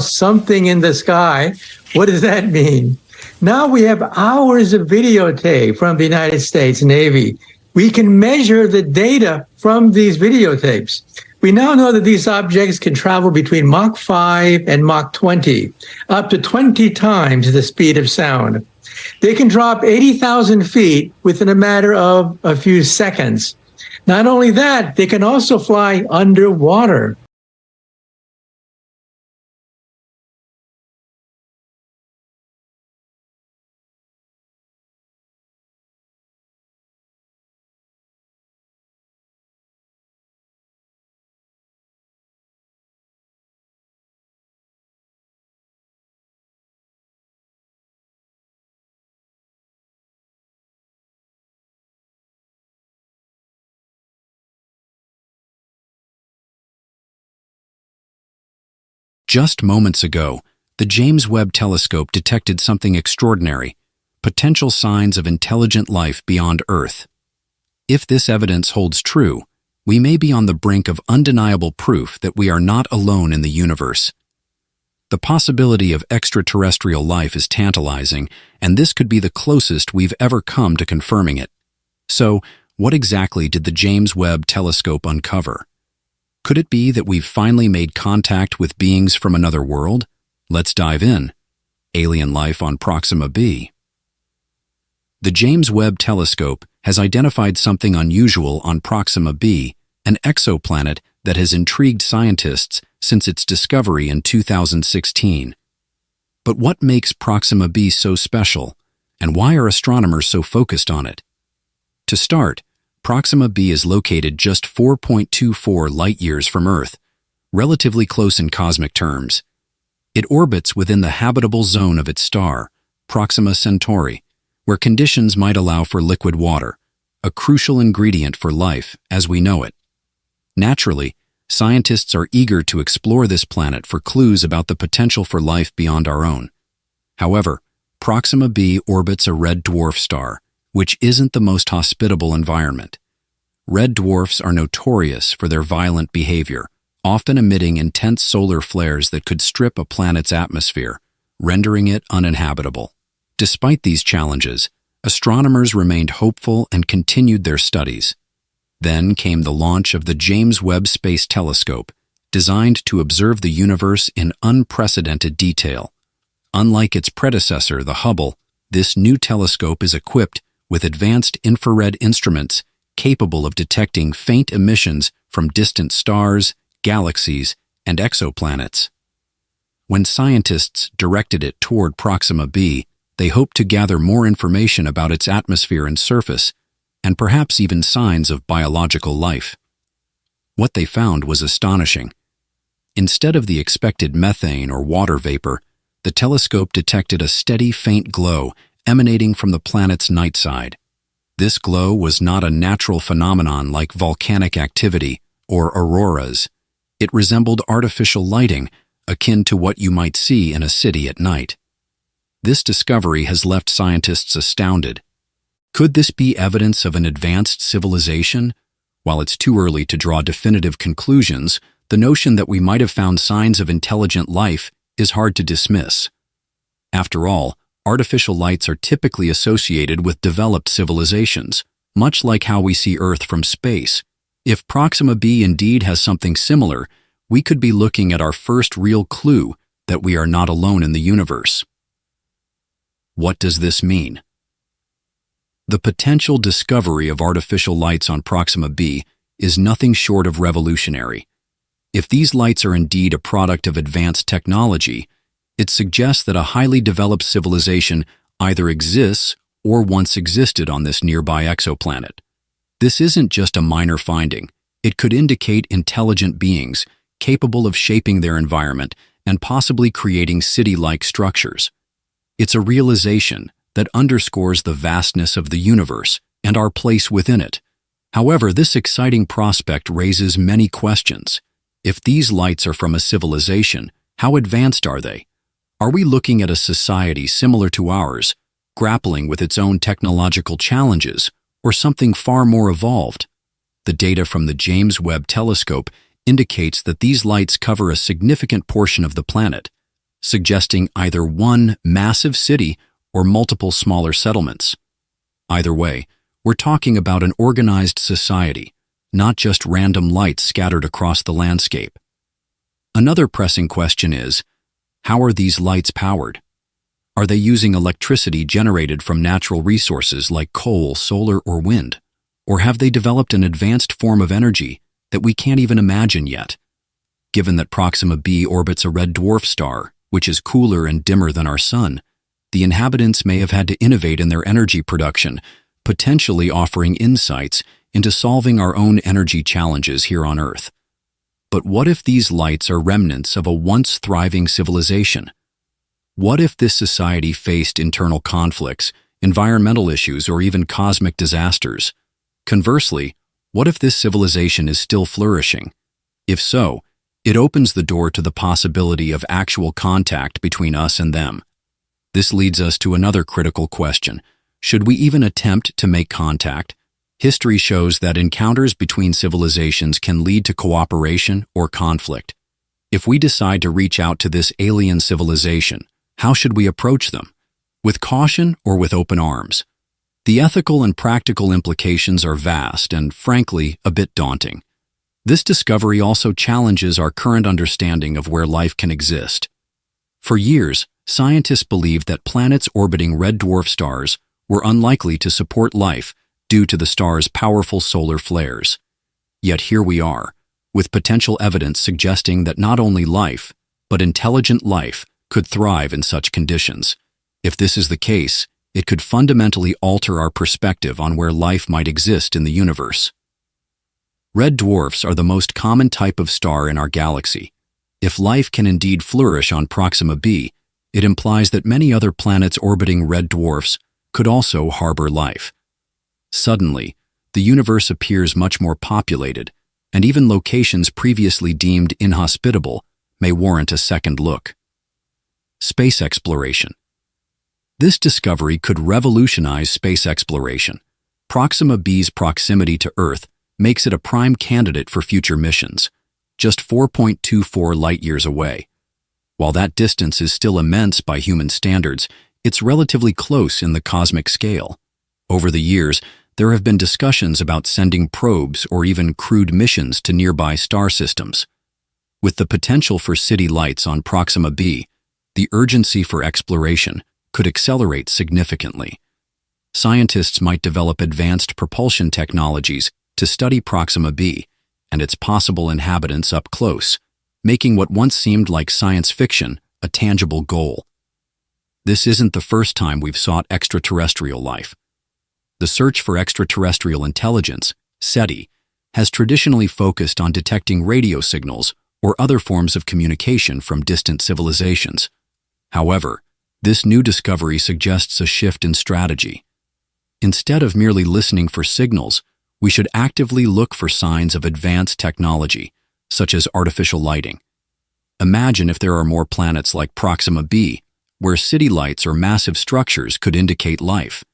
something in the sky. What does that mean? Now we have hours of videotape from the United States Navy. We can measure the data from these videotapes. We now know that these objects can travel between Mach 5 and Mach 20, up to 20 times the speed of sound. They can drop 80,000 feet within a matter of a few seconds. Not only that, they can also fly underwater. Just moments ago, the James Webb Telescope detected something extraordinary, potential signs of intelligent life beyond Earth. If this evidence holds true, we may be on the brink of undeniable proof that we are not alone in the universe. The possibility of extraterrestrial life is tantalizing, and this could be the closest we've ever come to confirming it. So, what exactly did the James Webb Telescope uncover? Could it be that we've finally made contact with beings from another world? Let's dive in. Alien life on Proxima B. The James Webb Telescope has identified something unusual on Proxima B, an exoplanet that has intrigued scientists since its discovery in 2016. But what makes Proxima B so special, and why are astronomers so focused on it? To start, Proxima B is located just 4.24 light-years from Earth, relatively close in cosmic terms. It orbits within the habitable zone of its star, Proxima Centauri, where conditions might allow for liquid water, a crucial ingredient for life as we know it. Naturally, scientists are eager to explore this planet for clues about the potential for life beyond our own. However, Proxima B orbits a red dwarf star, which isn't the most hospitable environment. Red dwarfs are notorious for their violent behavior, often emitting intense solar flares that could strip a planet's atmosphere, rendering it uninhabitable. Despite these challenges, astronomers remained hopeful and continued their studies. Then came the launch of the James Webb Space Telescope, designed to observe the universe in unprecedented detail. Unlike its predecessor, the Hubble, this new telescope is equipped with advanced infrared instruments capable of detecting faint emissions from distant stars, galaxies, and exoplanets. When scientists directed it toward Proxima B, they hoped to gather more information about its atmosphere and surface, and perhaps even signs of biological life. What they found was astonishing. Instead of the expected methane or water vapor, the telescope detected a steady faint glow emanating from the planet's night side. This glow was not a natural phenomenon like volcanic activity or auroras. It resembled artificial lighting, akin to what you might see in a city at night. This discovery has left scientists astounded. Could this be evidence of an advanced civilization? While it's too early to draw definitive conclusions, the notion that we might have found signs of intelligent life is hard to dismiss. After all, artificial lights are typically associated with developed civilizations, much like how we see Earth from space. If Proxima B indeed has something similar, we could be looking at our first real clue that we are not alone in the universe. What does this mean? The potential discovery of artificial lights on Proxima B is nothing short of revolutionary. If these lights are indeed a product of advanced technology, it suggests that a highly developed civilization either exists or once existed on this nearby exoplanet. This isn't just a minor finding. It could indicate intelligent beings capable of shaping their environment and possibly creating city-like structures. It's a realization that underscores the vastness of the universe and our place within it. However, this exciting prospect raises many questions. If these lights are from a civilization, how advanced are they? Are we looking at a society similar to ours, grappling with its own technological challenges, or something far more evolved? The data from the James Webb Telescope indicates that these lights cover a significant portion of the planet, suggesting either one massive city or multiple smaller settlements. Either way, we're talking about an organized society, not just random lights scattered across the landscape. Another pressing question is, how are these lights powered? Are they using electricity generated from natural resources like coal, solar, or wind? Or have they developed an advanced form of energy that we can't even imagine yet? Given that Proxima B orbits a red dwarf star, which is cooler and dimmer than our sun, the inhabitants may have had to innovate in their energy production, potentially offering insights into solving our own energy challenges here on Earth. But what if these lights are remnants of a once thriving civilization? What if this society faced internal conflicts, environmental issues, or even cosmic disasters? Conversely, what if this civilization is still flourishing? If so, it opens the door to the possibility of actual contact between us and them. This leads us to another critical question. Should we even attempt to make contact? History shows that encounters between civilizations can lead to cooperation or conflict. If we decide to reach out to this alien civilization, how should we approach them? With caution or with open arms? The ethical and practical implications are vast and, frankly, a bit daunting. This discovery also challenges our current understanding of where life can exist. For years, scientists believed that planets orbiting red dwarf stars were unlikely to support life due to the star's powerful solar flares. Yet here we are, with potential evidence suggesting that not only life, but intelligent life could thrive in such conditions. If this is the case, it could fundamentally alter our perspective on where life might exist in the universe. Red dwarfs are the most common type of star in our galaxy. If life can indeed flourish on Proxima B, it implies that many other planets orbiting red dwarfs could also harbor life. Suddenly, the universe appears much more populated, and even locations previously deemed inhospitable may warrant a second look. Space exploration. This discovery could revolutionize space exploration. Proxima B's proximity to Earth makes it a prime candidate for future missions, just 4.24 light-years away. While that distance is still immense by human standards, it's relatively close in the cosmic scale. Over the years, there have been discussions about sending probes or even crewed missions to nearby star systems. With the potential for city lights on Proxima B, the urgency for exploration could accelerate significantly. Scientists might develop advanced propulsion technologies to study Proxima B and its possible inhabitants up close, making what once seemed like science fiction a tangible goal. This isn't the first time we've sought extraterrestrial life. The search for extraterrestrial intelligence, SETI, has traditionally focused on detecting radio signals or other forms of communication from distant civilizations. However, this new discovery suggests a shift in strategy. Instead of merely listening for signals, we should actively look for signs of advanced technology, such as artificial lighting. Imagine if there are more planets like Proxima B, where city lights or massive structures could indicate life.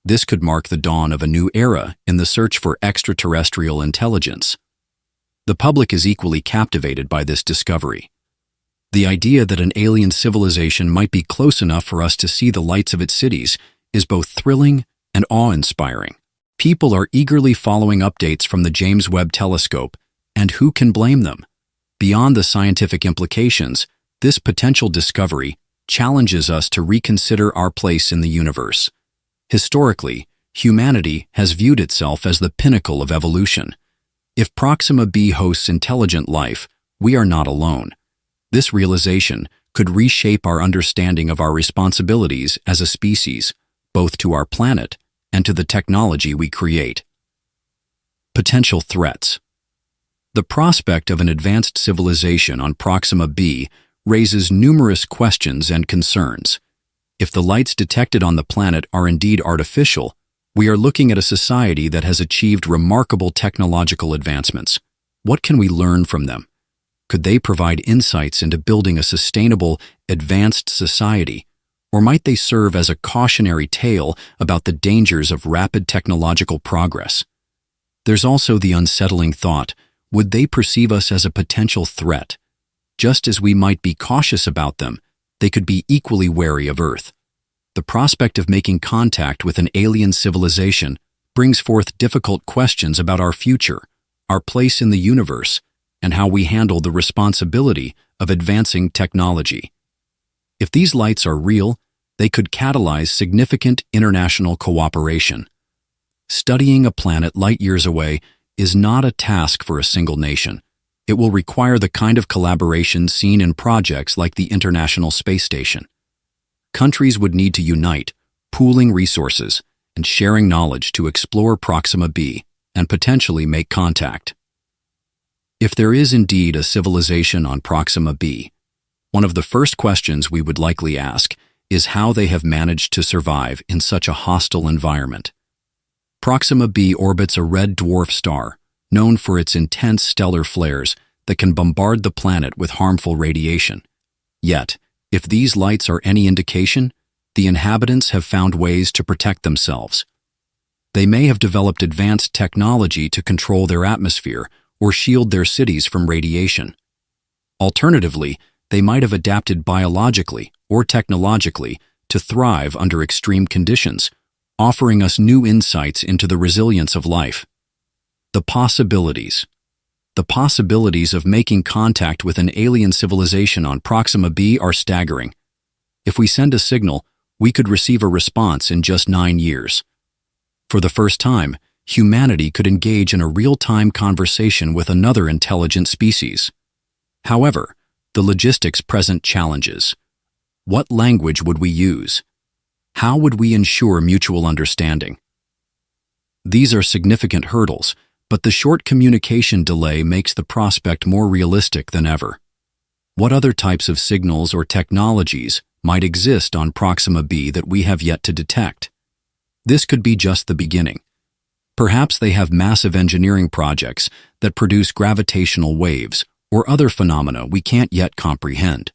This could mark the dawn of a new era in the search for extraterrestrial intelligence. The public is equally captivated by this discovery. The idea that an alien civilization might be close enough for us to see the lights of its cities is both thrilling and awe-inspiring. People are eagerly following updates from the James Webb Telescope, and who can blame them? Beyond the scientific implications, this potential discovery challenges us to reconsider our place in the universe. Historically, humanity has viewed itself as the pinnacle of evolution. If Proxima B hosts intelligent life, we are not alone. This realization could reshape our understanding of our responsibilities as a species, both to our planet and to the technology we create. Potential threats. The prospect of an advanced civilization on Proxima B raises numerous questions and concerns. If the lights detected on the planet are indeed artificial, we are looking at a society that has achieved remarkable technological advancements. What can we learn from them? Could they provide insights into building a sustainable, advanced society? Or might they serve as a cautionary tale about the dangers of rapid technological progress? There's also the unsettling thought, would they perceive us as a potential threat? Just as we might be cautious about them, they could be equally wary of Earth. The prospect of making contact with an alien civilization brings forth difficult questions about our future, our place in the universe, and how we handle the responsibility of advancing technology. If these lights are real, they could catalyze significant international cooperation. Studying a planet light years away is not a task for a single nation. It will require the kind of collaboration seen in projects like the International Space Station. Countries would need to unite, pooling resources and sharing knowledge to explore Proxima B and potentially make contact. If there is indeed a civilization on Proxima B, one of the first questions we would likely ask is how they have managed to survive in such a hostile environment. Proxima B orbits a red dwarf star, known for its intense stellar flares that can bombard the planet with harmful radiation. Yet, if these lights are any indication, the inhabitants have found ways to protect themselves. They may have developed advanced technology to control their atmosphere or shield their cities from radiation. Alternatively, they might have adapted biologically or technologically to thrive under extreme conditions, offering us new insights into the resilience of life. The possibilities. The possibilities of making contact with an alien civilization on Proxima B are staggering. If we send a signal, we could receive a response in just 9 years. For the first time, humanity could engage in a real-time conversation with another intelligent species. However, the logistics present challenges. What language would we use? How would we ensure mutual understanding? These are significant hurdles, but the short communication delay makes the prospect more realistic than ever. What other types of signals or technologies might exist on Proxima B that we have yet to detect? This could be just the beginning. Perhaps they have massive engineering projects that produce gravitational waves or other phenomena we can't yet comprehend.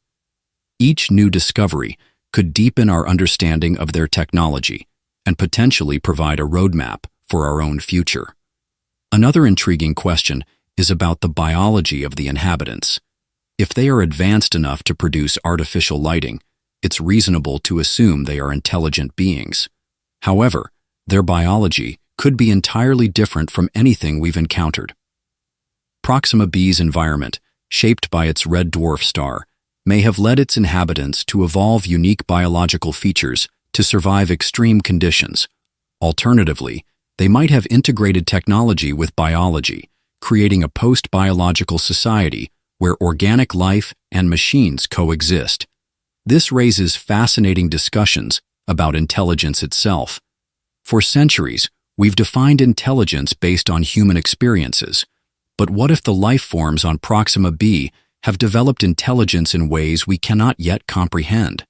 Each new discovery could deepen our understanding of their technology and potentially provide a roadmap for our own future. Another intriguing question is about the biology of the inhabitants. If they are advanced enough to produce artificial lighting, it's reasonable to assume they are intelligent beings. However, their biology could be entirely different from anything we've encountered. Proxima B's environment, shaped by its red dwarf star, may have led its inhabitants to evolve unique biological features to survive extreme conditions. Alternatively, they might have integrated technology with biology, creating a post-biological society where organic life and machines coexist. This raises fascinating discussions about intelligence itself. For centuries, we've defined intelligence based on human experiences. But what if the life forms on Proxima B have developed intelligence in ways we cannot yet comprehend?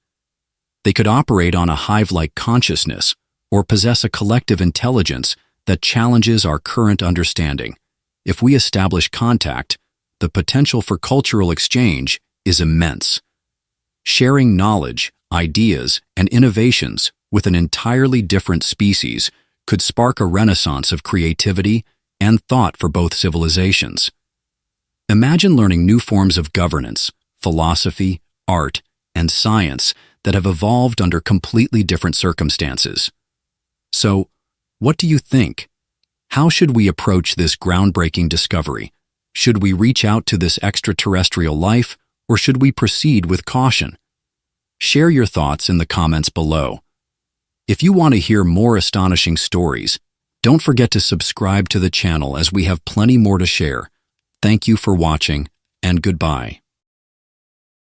They could operate on a hive-like consciousness or possess a collective intelligence that challenges our current understanding. If we establish contact, the potential for cultural exchange is immense. Sharing knowledge, ideas, and innovations with an entirely different species could spark a renaissance of creativity and thought for both civilizations. Imagine learning new forms of governance, philosophy, art, and science that have evolved under completely different circumstances. So, what do you think? How should we approach this groundbreaking discovery? Should we reach out to this extraterrestrial life, or should we proceed with caution? Share your thoughts in the comments below. If you want to hear more astonishing stories, don't forget to subscribe to the channel as we have plenty more to share. Thank you for watching, and goodbye.